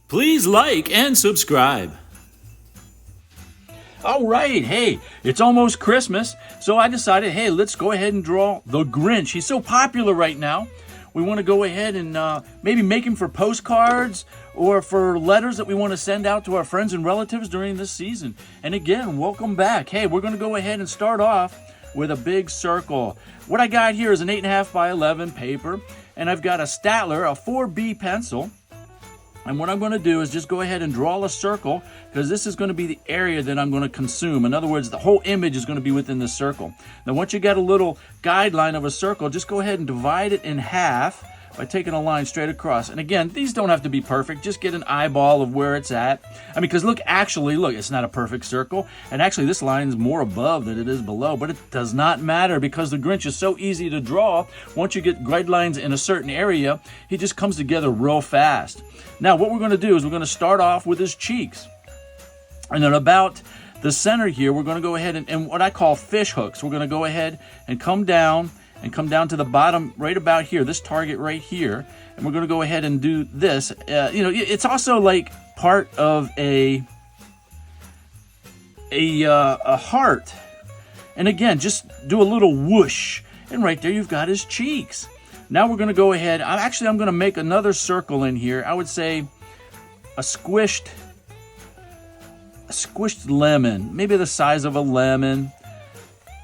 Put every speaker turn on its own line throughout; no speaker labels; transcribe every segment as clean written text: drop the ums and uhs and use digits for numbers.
Please like and subscribe.
All right, hey, it's almost Christmas, so I decided, hey, let's go ahead and draw the Grinch. He's so popular right now. We want to go ahead and maybe make him for postcards or for letters that we want to send out to our friends and relatives during this season. And again, welcome back. Hey, we're going to go ahead and start off with a big circle. What I got here is an 8.5 by 11 paper, and I've got a Statler, a 4B pencil. And what I'm going to do is just go ahead and draw a circle, because this is going to be the area that I'm going to consume. In other words, the whole image is going to be within the circle. Now, once you got a little guideline of a circle, just go ahead and divide it in half by taking a line straight across. And again, these don't have to be perfect. Just get an eyeball of where it's at. I mean, because look, it's not a perfect circle. And actually, this line is more above than it is below. But it does not matter, because the Grinch is so easy to draw. Once you get guidelines in a certain area, he just comes together real fast. Now, what we're going to do is we're going to start off with his cheeks. And then about the center here, we're going to go ahead and what I call fish hooks. We're going to go ahead and come down to the bottom right about here, this target right here. And we're going to go ahead and do this. It's also like part of a heart. And again, just do a little whoosh. And right there, you've got his cheeks. Now we're going to go ahead. I'm going to make another circle in here. I would say a squished lemon, maybe the size of a lemon,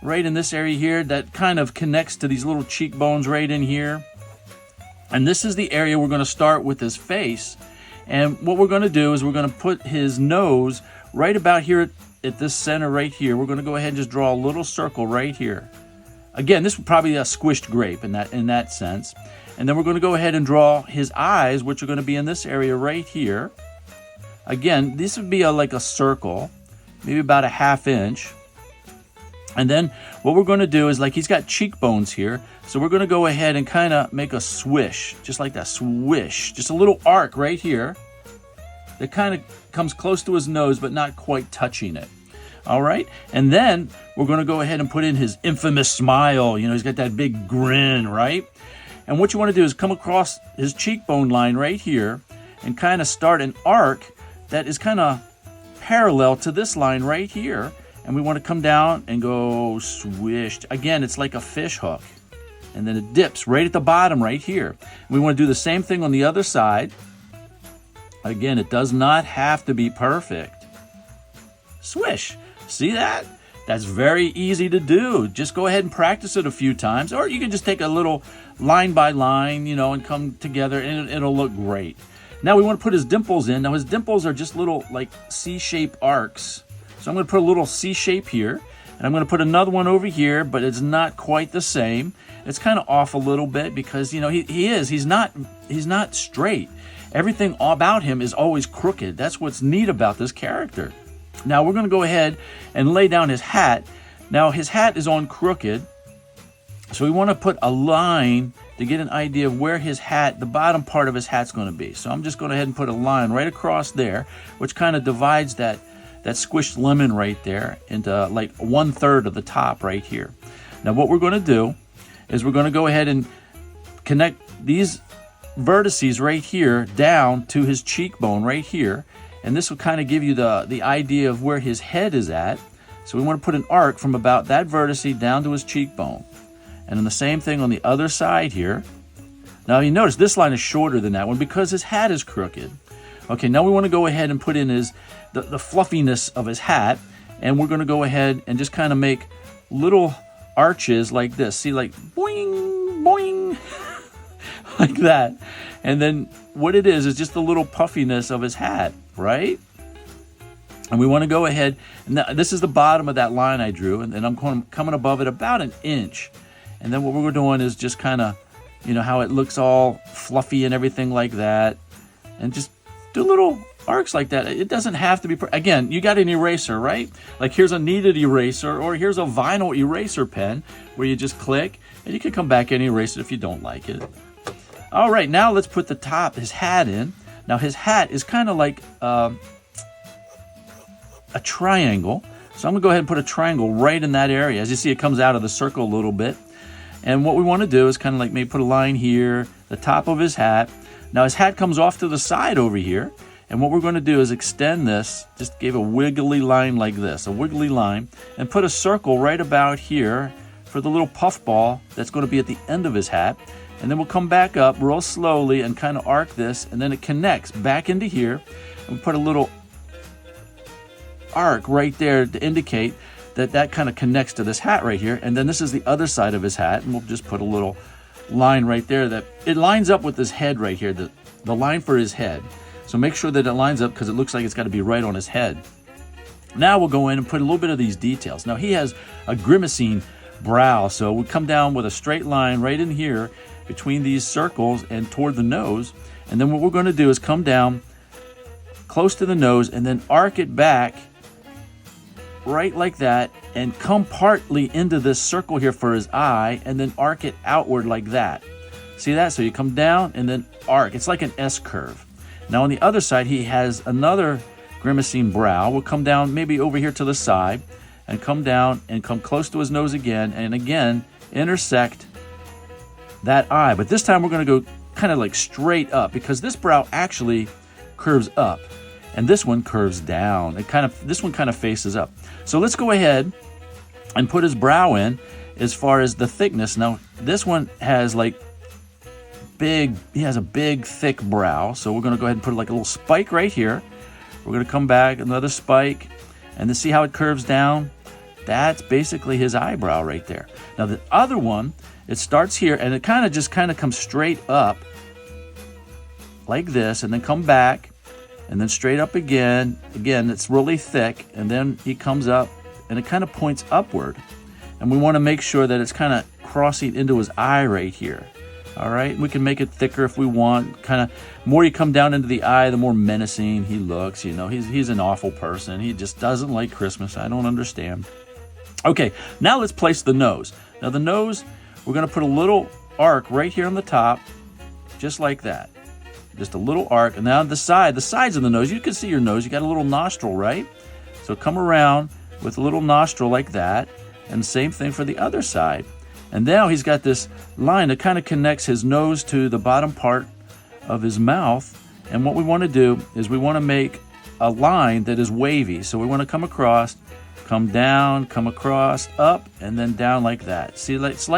right in this area here that kind of connects to these little cheekbones right in here. And this is the area we're going to start with his face. And what we're going to do is we're going to put his nose right about here at this center right here. We're going to go ahead and just draw a little circle right here. Again, this would probably be a squished grape in that sense. And then we're going to go ahead and draw his eyes, which are going to be in this area right here. Again, this would be like a circle, maybe about a 1/2 inch. And then what we're going to do is, like, he's got cheekbones here. So we're going to go ahead and kind of make a swish, just like that, swish. Just a little arc right here that kind of comes close to his nose, but not quite touching it. All right, and then we're going to go ahead and put in his infamous smile. He's got that big grin, right? And what you want to do is come across his cheekbone line right here and kind of start an arc that is kind of parallel to this line right here. And we want to come down and go swish. Again, it's like a fish hook. And then it dips right at the bottom right here. And we want to do the same thing on the other side. Again, it does not have to be perfect. Swish. See that? That's very easy to do. Just go ahead and practice it a few times. Or you can just take a little line by line, and come together, and it'll look great. Now we want to put his dimples in. Now his dimples are just little like C-shaped arcs. So I'm going to put a little C shape here. And I'm going to put another one over here, but it's not quite the same. It's kind of off a little bit because, he's not straight. Everything about him is always crooked. That's what's neat about this character. Now we're going to go ahead and lay down his hat. Now his hat is on crooked, so we want to put a line to get an idea of where his hat, the bottom part of his hat's going to be. So I'm just going to go ahead and put a line right across there, which kind of divides that squished lemon right there into like 1/3 of the top right here. Now what we're going to do is we're going to go ahead and connect these vertices right here down to his cheekbone right here. And this will kind of give you the idea of where his head is at. So we want to put an arc from about that vertice down to his cheekbone. And then the same thing on the other side here. Now you notice this line is shorter than that one because his hat is crooked. Okay, now we want to go ahead and put in the fluffiness of his hat. And we're going to go ahead and just kind of make little arches like this. See, like boing, boing, like that. And then what it is just the little puffiness of his hat, right? And we want to go ahead, and this is the bottom of that line I drew, and then I'm coming above it about 1 inch. And then what we're doing is just kind of, how it looks all fluffy and everything like that. And just do little arcs like that. It doesn't have to be, again, you got an eraser, right? Like here's a kneaded eraser, or here's a vinyl eraser pen where you just click, and you can come back and erase it if you don't like it. All right, now let's put the top, his hat in. Now his hat is kind of like a triangle. So I'm going to go ahead and put a triangle right in that area. As you see, it comes out of the circle a little bit. And what we want to do is kind of like maybe put a line here, the top of his hat. Now his hat comes off to the side over here. And what we're going to do is extend this, just give a wiggly line like this, a wiggly line, and put a circle right about here for the little puff ball that's going to be at the end of his hat. And then we'll come back up real slowly and kind of arc this, and then it connects back into here. And we put a little arc right there to indicate that that kind of connects to this hat right here. And then this is the other side of his hat, and we'll just put a little line right there that it lines up with his head right here, the line for his head. So make sure that it lines up because it looks like it's got to be right on his head. Now we'll go in and put a little bit of these details. Now he has a grimacing brow, so we come down with a straight line right in here between these circles and toward the nose. And then what we're going to do is come down close to the nose and then arc it back right like that and come partly into this circle here for his eye and then arc it outward like that. See that? So you come down and then arc. It's like an S curve. Now on the other side, he has another grimacing brow. We'll come down maybe over here to the side and come down and come close to his nose again and again intersect that eye. But this time we're going to go kind of like straight up because this brow actually curves up and this one curves down. This one kind of faces up. So let's go ahead and put his brow in as far as the thickness. Now this one has he has a big thick brow. So we're going to go ahead and put like a little spike right here. We're going to come back, another spike, and then see how it curves down. That's basically his eyebrow right there. Now the other one, it starts here and it kind of comes straight up like this and then come back and then straight up again. Again, it's really thick and then he comes up and it kind of points upward. And we want to make sure that it's kind of crossing into his eye right here. All right, we can make it thicker if we want. Kind of more you come down into the eye, the more menacing he looks. You know, he's an awful person. He just doesn't like Christmas. I don't understand. Okay, now let's place the nose. Now the nose, we're going to put a little arc right here on the top, just like that. Just a little arc. And now the sides of the nose, you can see your nose. You got a little nostril, right? So come around with a little nostril like that. And same thing for the other side. And now he's got this line that kind of connects his nose to the bottom part of his mouth. And what we want to do is we want to make a line that is wavy. So we want to come across, come down, come across, up, and then down like that. See, it's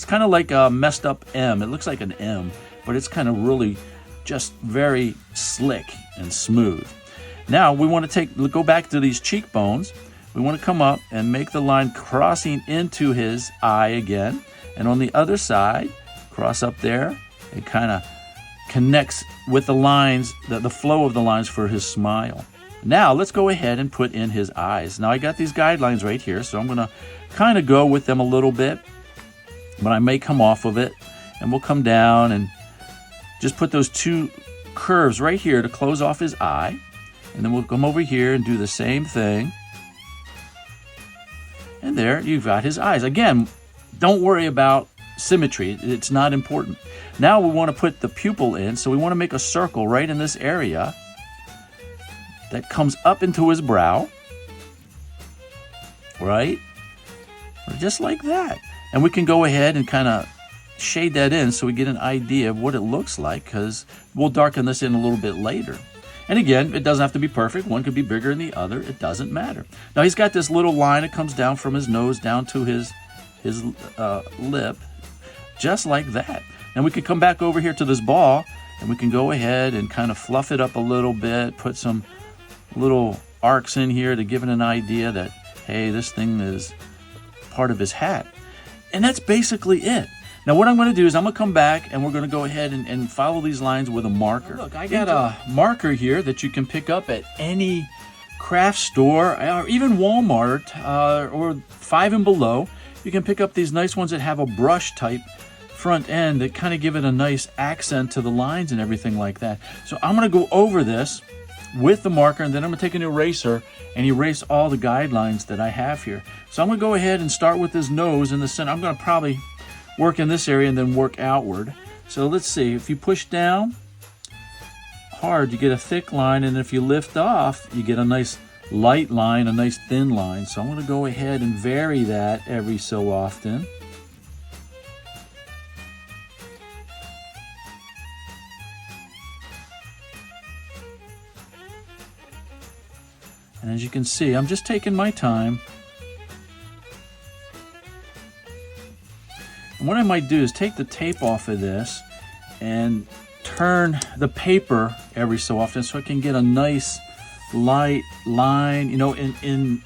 kind of like a messed up M. It looks like an M, but it's kind of really just very slick and smooth. Now we want to go back to these cheekbones. We want to come up and make the line crossing into his eye again. And on the other side, cross up there. It kind of connects with the lines, the flow of the lines for his smile. Now let's go ahead and put in his eyes. Now I got these guidelines right here, so I'm going to kind of go with them a little bit. But I may come off of it. And we'll come down and just put those two curves right here to close off his eye. And then we'll come over here and do the same thing. And there, you've got his eyes. Again, don't worry about symmetry. It's not important. Now we want to put the pupil in. So we want to make a circle right in this area that comes up into his brow. Right? Just like that. And we can go ahead and kind of shade that in so we get an idea of what it looks like because we'll darken this in a little bit later. And again, it doesn't have to be perfect. One could be bigger than the other. It doesn't matter. Now he's got this little line that comes down from his nose down to his lip, just like that. And we can come back over here to this ball, and we can go ahead and kind of fluff it up a little bit, put some little arcs in here to give it an idea that, hey, this thing is part of his hat. And that's basically it. Now what I'm going to do is I'm going to come back and we're going to go ahead and follow these lines with a marker. Look, I got a marker here that you can pick up at any craft store or even Walmart or 5 and Below. You can pick up these nice ones that have a brush type front end that kind of give it a nice accent to the lines and everything like that. So I'm going to go over this with the marker and then I'm going to take an eraser and erase all the guidelines that I have here. So I'm going to go ahead and start with his nose in the center. I'm going to probably work in this area and then work outward. So let's see, if you push down hard, you get a thick line, and if you lift off, you get a nice light line, a nice thin line. So I'm going to go ahead and vary that every so often. And as you can see, I'm just taking my time. And what I might do is take the tape off of this and turn the paper every so often so I can get a nice light line, you know, in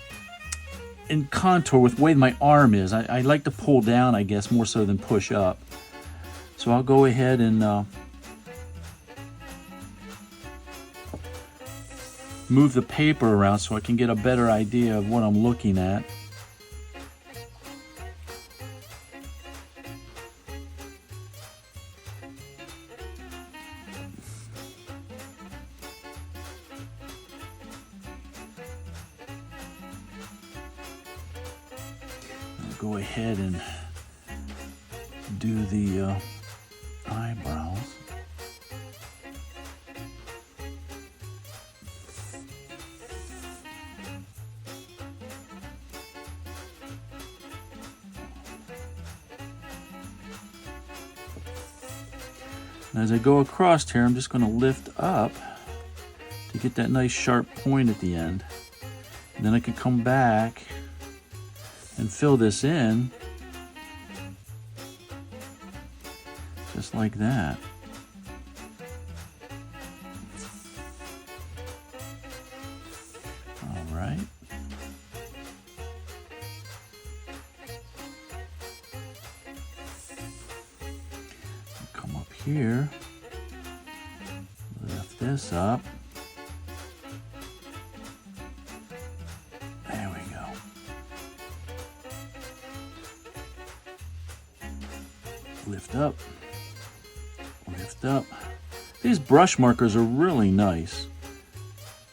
contour with the way my arm is. I like to pull down, I guess, more so than push up. So I'll go ahead and move the paper around so I can get a better idea of what I'm looking at. I'll go ahead and do the eyebrows. And as I go across here, I'm just going to lift up to get that nice sharp point at the end. And then I can come back and fill this in just like that. All right. Come up here, lift this up. There we go. Lift up, lift up. These brush markers are really nice.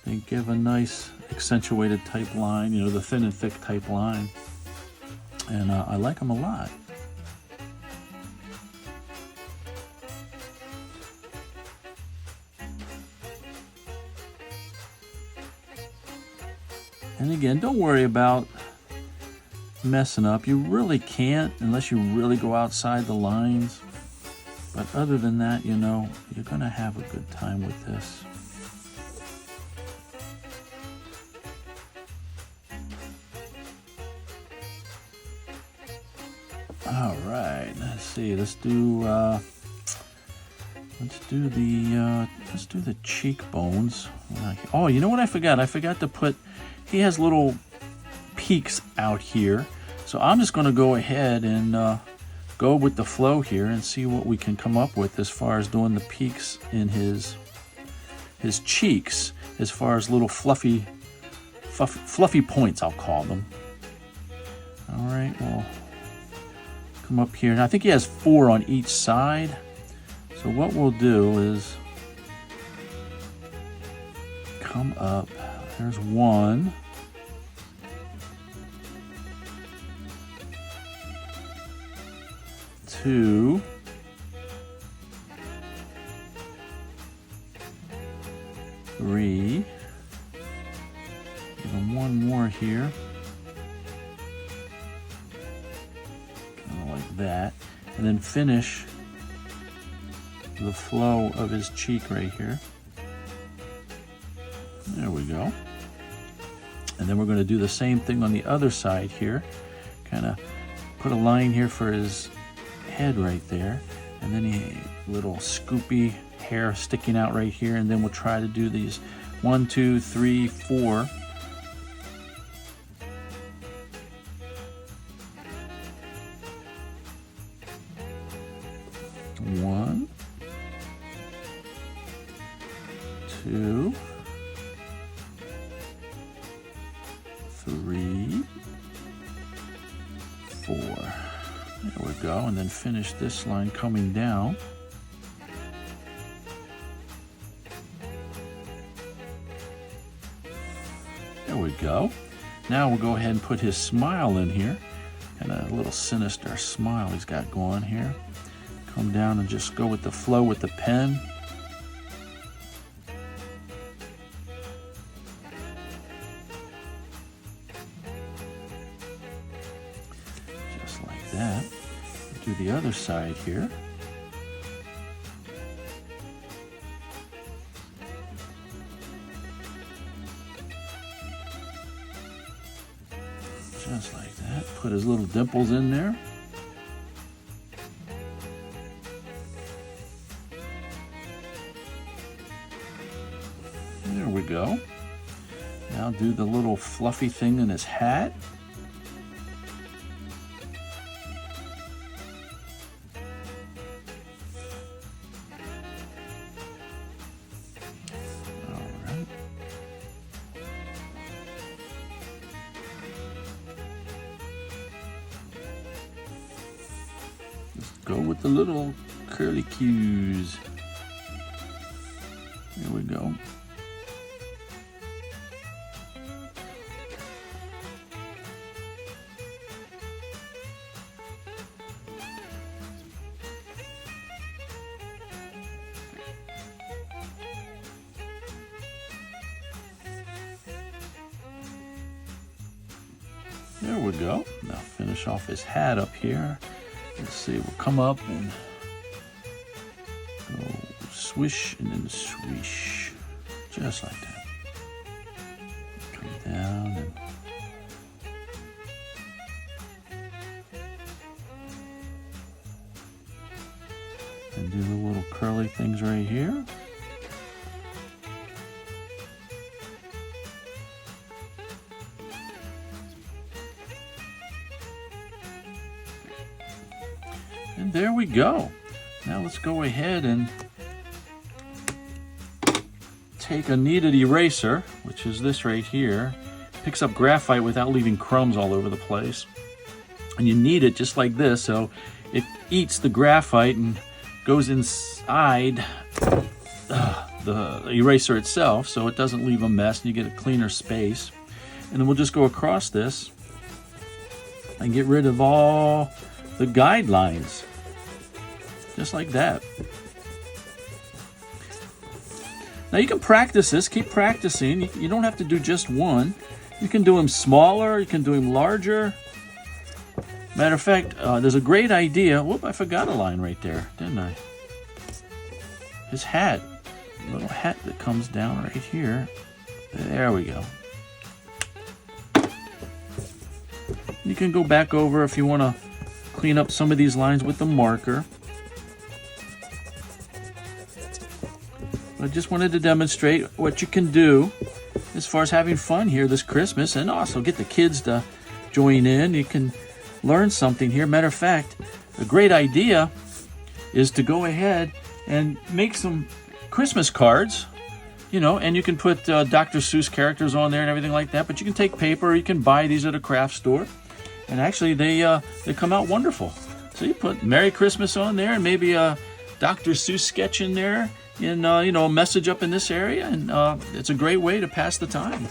They give a nice accentuated type line, you know, the thin and thick type line. And I like them a lot. And again, don't worry about messing up. You really can't unless you really go outside the lines. But other than that, you know, you're going to have a good time with this. All right, let's see. Let's do the cheekbones. Oh, you know what I forgot? I forgot to put. He has little peaks out here, so I'm just going to go ahead and go with the flow here and see what we can come up with as far as doing the peaks in his cheeks, as far as little fluffy points, I'll call them. All right, well, come up here, and I think he has 4 on each side. So what we'll do is come up. There's 1. 2. 3. Give him 1 more here. Kind of like that. And then finish the flow of his cheek right here. There we go. And then we're going to do the same thing on the other side here. Kind of put a line here for his head right there. And then a little scoopy hair sticking out right here. And then we'll try to do these 1, 2, 3, 4. 1, 2, 3, 4. There we go. And then finish this line coming down. There we go. Now we'll go ahead and put his smile in here. And a little sinister smile he's got going here. Come down and just go with the flow with the pen. Just like that. Do the other side here. Just like that. Put his little dimples in there. There we go. Now do the little fluffy thing in his hat. Go with the little curly cues. Here we go. There we go. Now finish off his hat up here. Let's see, we'll come up and go swish and then swish. Just like that. Come down and do the little curly things right here. And there we go. Now let's go ahead and take a kneaded eraser, which is this right here. Picks up graphite without leaving crumbs all over the place. And you knead it just like this, so it eats the graphite and goes inside the eraser itself, so it doesn't leave a mess and you get a cleaner space. And then we'll just go across this and get rid of all the guidelines, just like that. Now you can practice this, keep practicing. You don't have to do just one. You can do them smaller, you can do them larger. Matter of fact, there's a great idea. Whoop, I forgot a line right there, didn't I? His hat, little hat that comes down right here. There we go. You can go back over if you want to clean up some of these lines with the marker. I just wanted to demonstrate what you can do as far as having fun here this Christmas, and also get the kids to join in. You can learn something here. Matter of fact, a great idea is to go ahead and make some Christmas cards, you know, and you can put Dr. Seuss characters on there and everything like that, but you can take paper, you can buy these at a craft store, and actually they come out wonderful. So you put Merry Christmas on there and maybe a Dr. Seuss sketch in there, and you know, a message up in this area, and it's a great way to pass the time.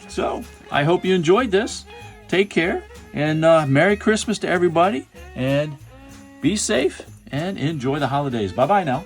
So I hope you enjoyed this. Take care, and Merry Christmas to everybody, and be safe and enjoy the holidays. Bye-bye now.